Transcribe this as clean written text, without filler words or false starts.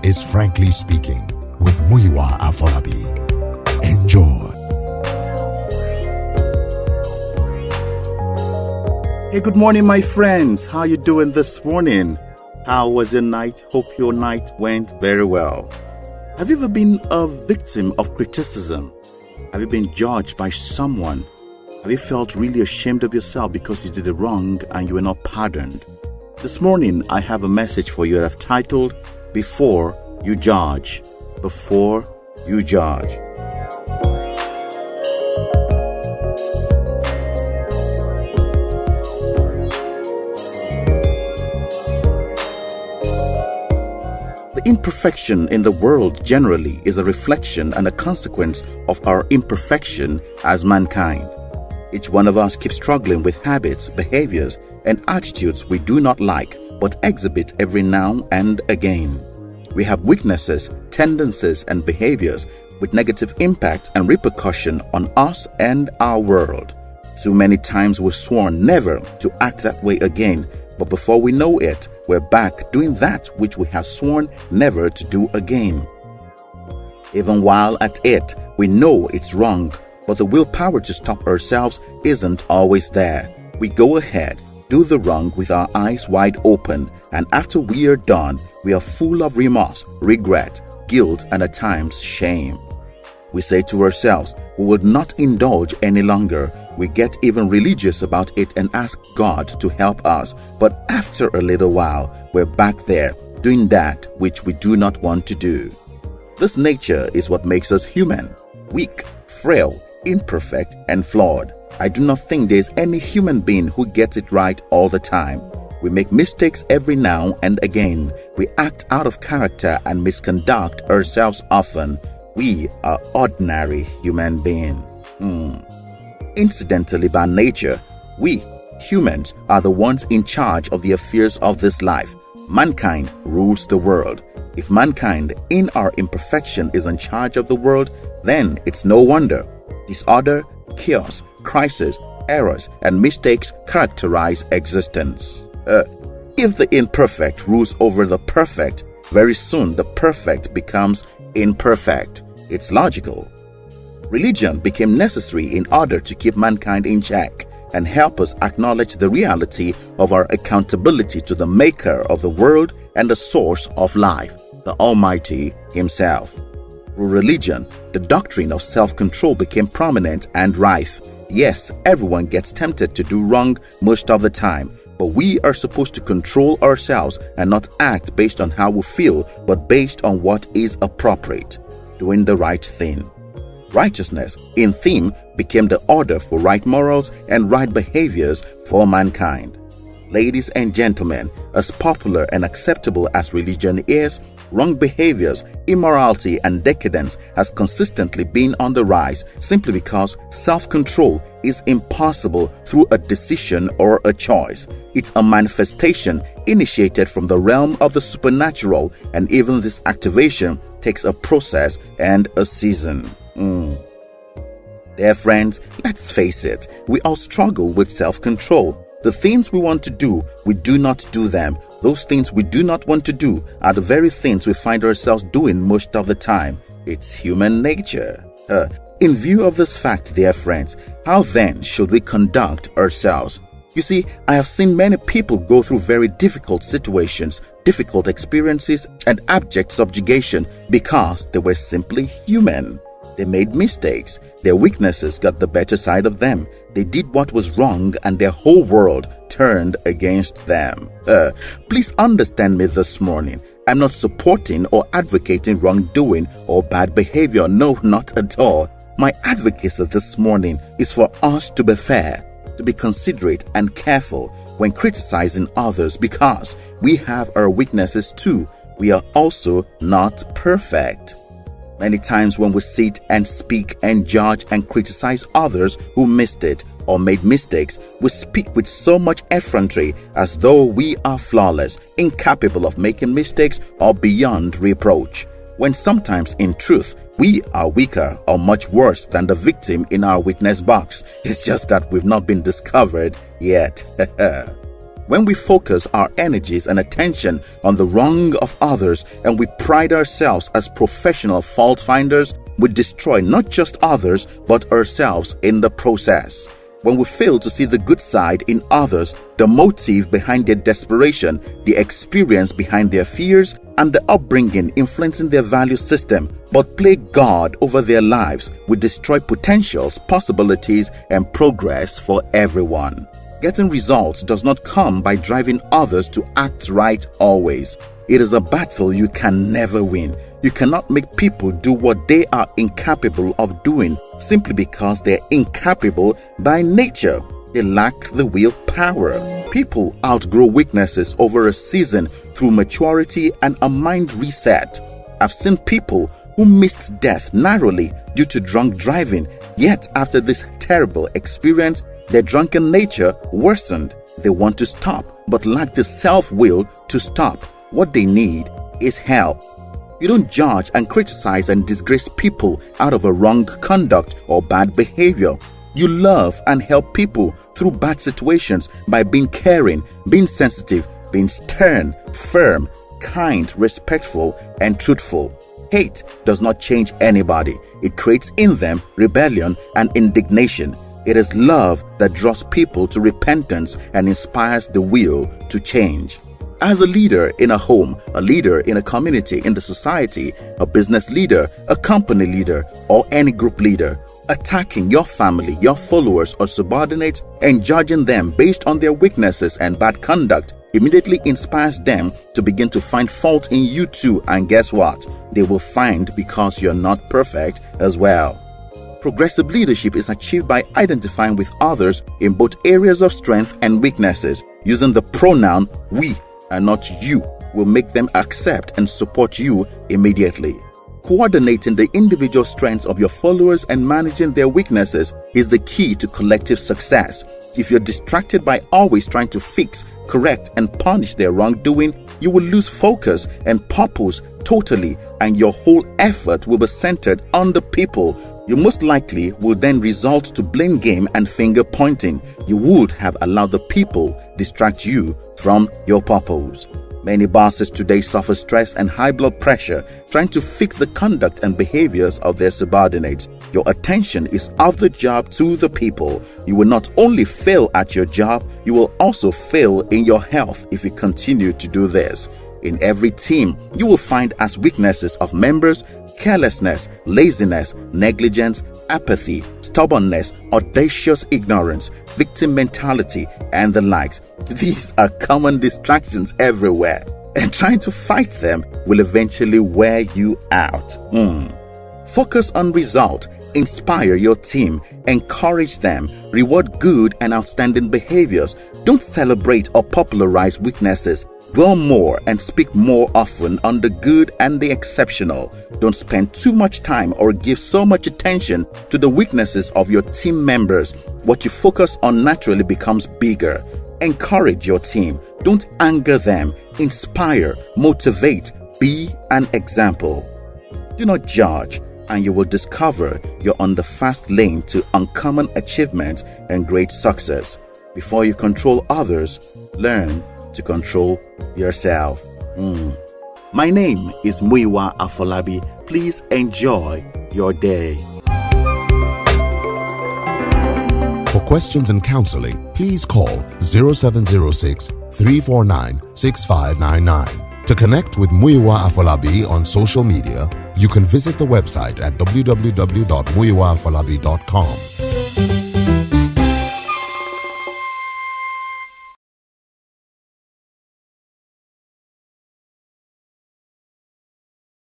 is Frankly Speaking with Muyiwa Afolabi. Enjoy. Hey, good morning, my friends. How you doing this morning? How was your night? Hope your night went very well. Have you ever been a victim of criticism? Have you been judged by someone? Have you felt really ashamed of yourself because you did it wrong and you were not pardoned? This morning, I have a message for you that I've titled, Before You Judge. Before You Judge. The imperfection in the world generally is a reflection and a consequence of our imperfection as mankind. Each one of us keeps struggling with habits, behaviors, and attitudes we do not like but exhibit every now and again. We have weaknesses, tendencies, and behaviors with negative impact and repercussion on us and our world. Too many times we've sworn never to act that way again, but before we know it, we're back doing that which we have sworn never to do again. Even while at it, we know it's wrong, but the willpower to stop ourselves isn't always there. We go ahead, do the wrong with our eyes wide open, and after we are done, we are full of remorse, regret, guilt, and at times shame. We say to ourselves, we will not indulge any longer. We get even religious about it and ask God to help us, but after a little while, we're back there doing that which we do not want to do. This nature is what makes us human, weak, frail, imperfect, and flawed. I do not think there's any human being who gets it right all the time. We make mistakes every now and again. We act out of character and misconduct ourselves often. We are ordinary human beings. Incidentally, by nature, we, humans, are the ones in charge of the affairs of this life. Mankind rules the world. If mankind, in our imperfection, is in charge of the world, then it's no wonder disorder, chaos, crisis, errors, and mistakes characterize existence. If the imperfect rules over the perfect, very soon the perfect becomes imperfect. It's logical. Religion became necessary in order to keep mankind in check and help us acknowledge the reality of our accountability to the maker of the world and the source of life, the Almighty Himself. Through religion, the doctrine of self-control became prominent and rife. Yes, everyone gets tempted to do wrong most of the time, but we are supposed to control ourselves and not act based on how we feel, but based on what is appropriate, doing the right thing. Righteousness, in theme, became the order for right morals and right behaviors for mankind. Ladies and gentlemen, as popular and acceptable as religion is, wrong behaviors, immorality, and decadence has consistently been on the rise simply because self-control is impossible through a decision or a choice. It's a manifestation initiated from the realm of the supernatural, and even this activation takes a process and a season. Dear friends, let's face it, we all struggle with self-control. The things we want to do, we do not do them. Those things we do not want to do are the very things we find ourselves doing most of the time. It's human nature. In view of this fact, dear friends, how then should we conduct ourselves? You see, I have seen many people go through very difficult situations, difficult experiences, and abject subjugation because they were simply human. They made mistakes. Their weaknesses got the better side of them. They did what was wrong and their whole world turned against them. Please understand me this morning. I'm not supporting or advocating wrongdoing or bad behavior. No, not at all. My advocacy this morning is for us to be fair, to be considerate and careful when criticizing others because we have our weaknesses too. We are also not perfect. Many times when we sit and speak and judge and criticize others who missed it or made mistakes, we speak with so much effrontery as though we are flawless, incapable of making mistakes or beyond reproach, when sometimes in truth we are weaker or much worse than the victim in our witness box. It's just that we've not been discovered yet. When we focus our energies and attention on the wrong of others and we pride ourselves as professional fault finders, we destroy not just others but ourselves in the process. When we fail to see the good side in others, the motive behind their desperation, the experience behind their fears, and the upbringing influencing their value system, but play God over their lives, we destroy potentials, possibilities, and progress for everyone. Getting results does not come by driving others to act right always. It is a battle you can never win. You cannot make people do what they are incapable of doing simply because they're incapable by nature. They lack the willpower. People outgrow weaknesses over a season through maturity and a mind reset. I've seen people who missed death narrowly due to drunk driving, yet after this terrible experience, their drunken nature worsened. They want to stop but lack the self-will to stop. What they need is help. You don't judge and criticize and disgrace people out of a wrong conduct or bad behavior. You love and help people through bad situations by being caring, being sensitive, being stern, firm, kind, respectful, and truthful. Hate does not change anybody. It creates in them rebellion and indignation. It is love that draws people to repentance and inspires the will to change. As a leader in a home, a leader in a community, in the society, a business leader, a company leader, or any group leader, attacking your family, your followers, or subordinates and judging them based on their weaknesses and bad conduct immediately inspires them to begin to find fault in you too. And guess what? They will find because you're not perfect as well. Progressive leadership is achieved by identifying with others in both areas of strength and weaknesses. Using the pronoun we and not you will make them accept and support you immediately. Coordinating the individual strengths of your followers and managing their weaknesses is the key to collective success. If you're distracted by always trying to fix, correct, and punish their wrongdoing, you will lose focus and purpose totally, and your whole effort will be centered on the people. You most likely will then result to blame game and finger pointing. You would have allowed the people distract you from your purpose. Many bosses today suffer stress and high blood pressure trying to fix the conduct and behaviors of their subordinates. Your attention is off the job to the people. You will not only fail at your job, you will also fail in your health if you continue to do this. In every team, you will find as weaknesses of members carelessness, laziness, negligence, apathy, stubbornness, audacious ignorance, victim mentality, and the likes. These are common distractions everywhere, and trying to fight them will eventually wear you out. Focus on result. Inspire your team, encourage them, reward good and outstanding behaviors. Don't celebrate or popularize weaknesses. Dwell more and speak more often on the good and the exceptional. Don't spend too much time or give so much attention to the weaknesses of your team members. What you focus on naturally becomes bigger. Encourage your team. Don't anger them. Inspire, motivate, be an example. Do not judge, and you will discover you're on the fast lane to uncommon achievements and great success. Before you control others, learn to control yourself. My name is Muyiwa Afolabi. Please enjoy your day. For questions and counseling, please call 0706 349 6599. To connect with Muyiwa Afolabi on social media, you can visit the website at www.muyiwaafolabi.com.